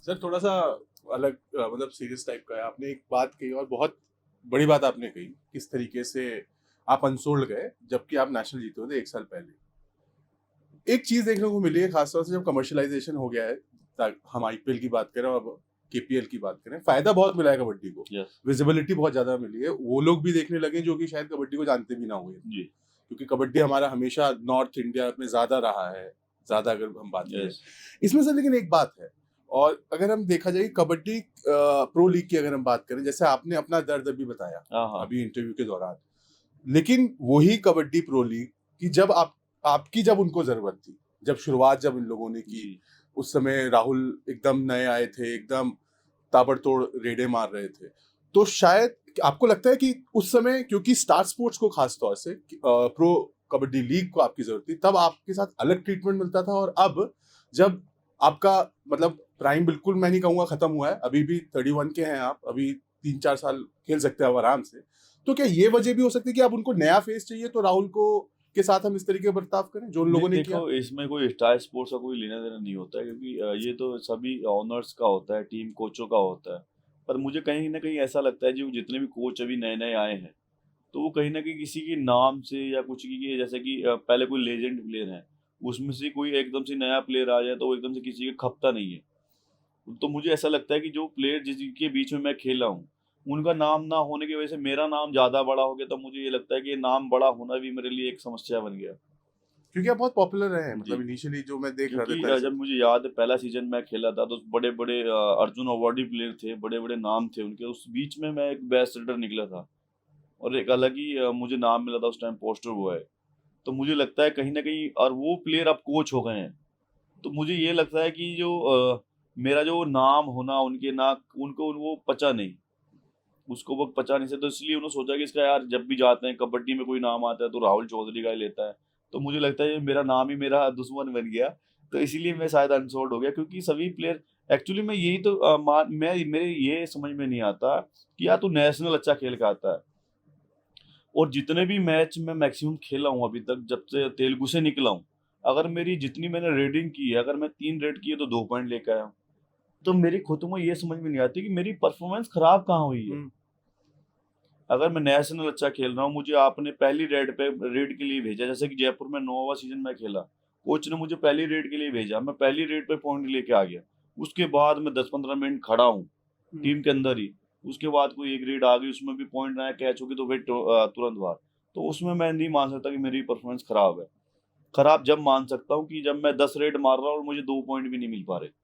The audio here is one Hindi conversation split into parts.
सर थोड़ा सा अलग मतलब सीरियस टाइप का है। आपने एक बात कही और बहुत बड़ी बात आपने कही, किस तरीके से आप अनसोल्ड गए जबकि आप नेशनल जीते हुए थे 1 साल पहले। एक चीज देखने को मिली है खासतौर से जब कमर्शियलाइजेशन हो गया है, हम आईपीएल की बात करें और अब केपीएल की बात करें, फायदा बहुत मिला है कबड्डी को। यस विजिबिलिटी बहुत ज्यादा मिली है, वो लोग भी देखने लगे जो कि शायद कबड्डी को जानते भी ना हुए, जी क्योंकि कबड्डी हमारा हमेशा नॉर्थ इंडिया में ज्यादा रहा है, ज्यादा अगर हम बात करें यस इसमें से। लेकिन एक बात है, और अगर हम देखा जाए कबड्डी प्रो लीग की अगर हम बात करें, जैसे आपने अपना दर्द अभी बताया हाँ हाँ अभी इंटरव्यू के दौरान, लेकिन वही कबड्डी प्रो लीग की जब आपकी जब उनको जरूरत थी, जब शुरुआत जब इन लोगों ने की, जी उस समय राहुल एकदम नए आए थे, एकदम ताबड़तोड़ रेडे मार रहे थे, तो शायद आपको लगता है कि उस समय क्योंकि स्टार स्पोर्ट्स को खास तौर से प्रो कबड्डी लीग को आपकी जरूरत थी, तब आपके साथ अलग ट्रीटमेंट मिलता था, और अब जब आपका मतलब प्राइम बिल्कुल मैं नहीं कहूंगा खत्म हुआ है, अभी भी 31 के हैं आप, अभी 3-4 साल खेल सकते हैं आप आराम से, तो क्या ये वजह भी हो सकती है कि आप उनको नया फेस चाहिए तो राहुल को के साथ हम इस तरीके का बर्ताव करें जो उन नहीं लोगों ने किया? देखो, इसमें कोई स्टार स्पोर्ट्स का कोई लेना देना नहीं होता है, क्योंकि ये तो सभी ऑनर्स का होता है, टीम कोचों का होता है। पर मुझे कहीं ना कहीं ऐसा लगता है जो जितने भी कोच अभी नए नए आए हैं, तो वो कहीं ना कहीं किसी के नाम से या कुछ की, जैसे कि पहले कोई लेजेंड प्लेयर है, उसमें से कोई एकदम से नया प्लेयर आ जाए तो वो एकदम से किसी का खपता नहीं है। तो मुझे ऐसा लगता है कि जो प्लेयर जिसके बीच में मैं खेला हूँ, उनका नाम ना होने की वजह से मेरा नाम ज्यादा बड़ा हो गया, तो मुझे ये लगता है कि ये नाम बड़ा होना भी मेरे लिए एक समस्या बन गया। क्योंकि आप बहुत पॉपुलर रहे हैं, जी, मतलब इनिशियली जो मैं देख रहा था क्योंकि पहले से। जब मुझे याद है पहला सीजन मैं खेला था, तो बड़े बड़े अर्जुन अवार्डी प्लेयर थे, बड़े बड़े नाम थे उनके, उस बीच में मैं एक बेस्ट रेडर निकला था, और एक अलग ही मुझे नाम मिला था उस टाइम, पोस्टर बॉय। तो मुझे लगता है कहीं ना कहीं, और वो प्लेयर अब कोच हो गए हैं, तो मुझे ये लगता है कि जो मेरा जो नाम होना उनके ना, उनको वो पचा नहीं, उसको वो पचा नहीं से, तो इसलिए उन्होंने सोचा कि इसका यार जब भी जाते हैं कबड्डी में कोई नाम आता है तो राहुल चौधरी का ही लेता है। तो मुझे लगता है ये मेरा नाम ही मेरा दुश्मन बन गया, तो इसीलिए मैं शायद अनसोल्ड हो गया, क्योंकि सभी प्लेयर, एक्चुअली मैं यही तो मैं मेरे ये समझ में नहीं आता कि यार तू नेशनल अच्छा खेल के आता है, और जितने भी मैच में मैक्सिमम खेला हूँ अभी तक, जब से तेलुगु से निकला हूँ, अगर मेरी जितनी मैंने रेडिंग की है, अगर मैं 3 रेड किए तो 2 पॉइंट लेके आया हूँ। तो मेरी खुद में ये समझ में नहीं आती कि मेरी परफॉर्मेंस खराब कहाँ हुई है। अगर मैं नेशनल अच्छा खेल रहा हूँ, मुझे आपने पहली रेड के लिए भेजा, जैसे कि जयपुर में 9वां सीजन में खेला, कोच ने मुझे पहली रेड के लिए भेजा, मैं पहली रेड पे पॉइंट लेके आ गया, उसके बाद मैं 10-15 मिनट खड़ा हूँ टीम के अंदर ही, उसके बाद कोई एक रेड आ गई, उसमें भी पॉइंट आया, कैच होगी तो फिर तुरंत बाहर। तो उसमें मैं नहीं मान सकता कि मेरी परफॉर्मेंस खराब है। खराब जब मान सकता हूँ कि जब मैं 10 रेड मार रहा हूँ और मुझे 2 पॉइंट भी नहीं मिल पा रहे।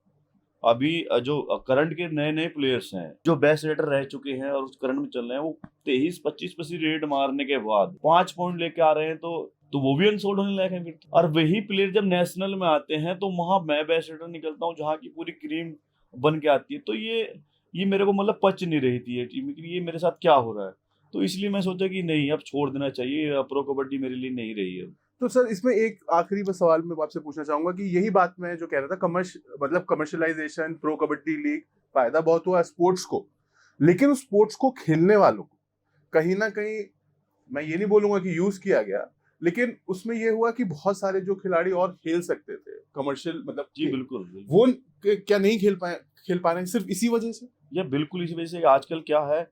अभी जो करंट के नए नए प्लेयर्स हैं, जो बेस्ट रेडर रह चुके हैं और उस करंट में चल रहे हैं, वो 23-25 रेड मारने के बाद 5 पॉइंट लेके आ रहे हैं, तो वो भी अनसोल्ड होने लायक है फिर तो। और वही प्लेयर जब नेशनल में आते हैं तो वहां मैं बेस्ट रेडर निकलता हूँ, जहाँ की पूरी क्रीम बन के आती है। तो ये मेरे को मतलब पच नहीं रही थी ये टीम की, ये मेरे साथ क्या हो रहा है। तो इसलिए मैं सोचा कि नहीं, अब छोड़ देना चाहिए, प्रो कबड्डी मेरे लिए नहीं रही है। तो सर इसमें एक आखिरी बस सवाल मैं आपसे पूछना चाहूंगा कि यही बात मैं जो कह रहा था, मतलब कमर्शियलाइजेशन, प्रो कबड्डी लीग, फायदा बहुत हुआ स्पोर्ट्स को, लेकिन उस स्पोर्ट्स को खेलने वालों को कहीं ना कहीं, मैं ये नहीं बोलूंगा कि यूज किया गया, लेकिन उसमें ये हुआ कि बहुत सारे जो खिलाड़ी और खेल सकते थे कमर्शियल मतलब जी बिल्कुल बिल्कुल। वो क्या नहीं खेल पा रहे हैं सिर्फ इसी वजह से? ये बिल्कुल इसी वजह से आजकल क्या है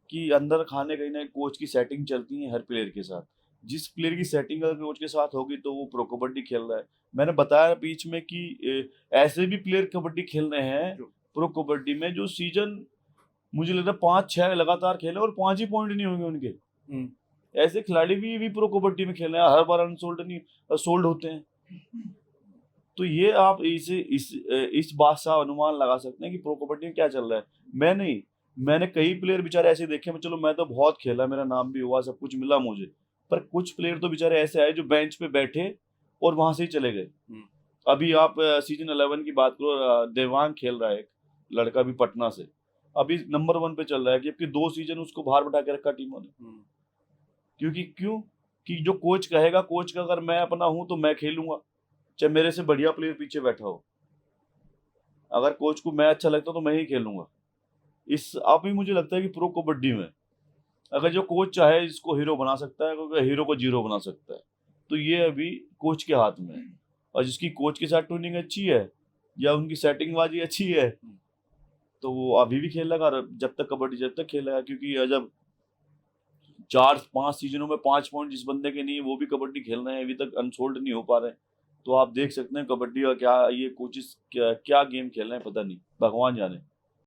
कि अंदर खाने कहीं ना कोच की सेटिंग चलती है हर प्लेयर के साथ। जिस प्लेयर की सेटिंग अगर कोच के साथ होगी तो वो प्रो कबड्डी खेल रहा है। मैंने बताया बीच में कि ऐसे भी प्लेयर कबड्डी खेल रहे हैं प्रो कबड्डी में, जो सीजन मुझे लग रहा है 5-6 लगातार खेले और 5 ही पॉइंट नहीं होंगे उनके। ऐसे खिलाड़ी भी प्रो कबड्डी में खेल रहे हैं, हर बार अनसोल्ड नहीं सोल्ड होते हैं। तो ये आप इस बात से अनुमान लगा सकते हैं कि प्रो कबड्डी में क्या चल रहा है। मैंने कई प्लेयर बेचारे ऐसे देखे, चलो मैं तो बहुत खेला, मेरा नाम भी हुआ, सब कुछ मिला मुझे, पर कुछ प्लेयर तो बेचारे ऐसे आए जो बेंच पे बैठे और वहां से ही चले गए। अभी आप सीजन 11 की बात करो, देवांग खेल रहा है, एक लड़का भी पटना से, अभी नंबर 1 पे चल रहा है, जबकि 2 सीजन उसको बाहर बैठा के रखा टीमों ने। क्यों कि जो कोच कहेगा, कोच का अगर मैं अपना हूं तो मैं खेलूंगा, चाहे मेरे से बढ़िया प्लेयर पीछे बैठा हो। अगर कोच को मैं अच्छा लगता तो मैं ही खेलूंगा। इस आप भी मुझे लगता है कि प्रो कबड्डी में अगर जो कोच चाहे इसको हीरो बना सकता है, क्योंकि हीरो को जीरो बना सकता है। तो ये अभी कोच के हाथ में है, और जिसकी कोच के साथ ट्यूनिंग अच्छी है या उनकी सेटिंग बाजी अच्छी है, तो वो अभी भी खेलेगा, और जब तक खेलेगा, क्योंकि जब 4-5 सीजनों में 5 पॉइंट जिस बंदे के नहीं है, वो भी कबड्डी खेल रहे हैं, अभी तक अनसोल्ड नहीं हो पा रहे हैं। तो आप देख सकते हैं कबड्डी का क्या ये कोचेस क्या गेम खेल रहे हैं, पता नहीं, भगवान जाने।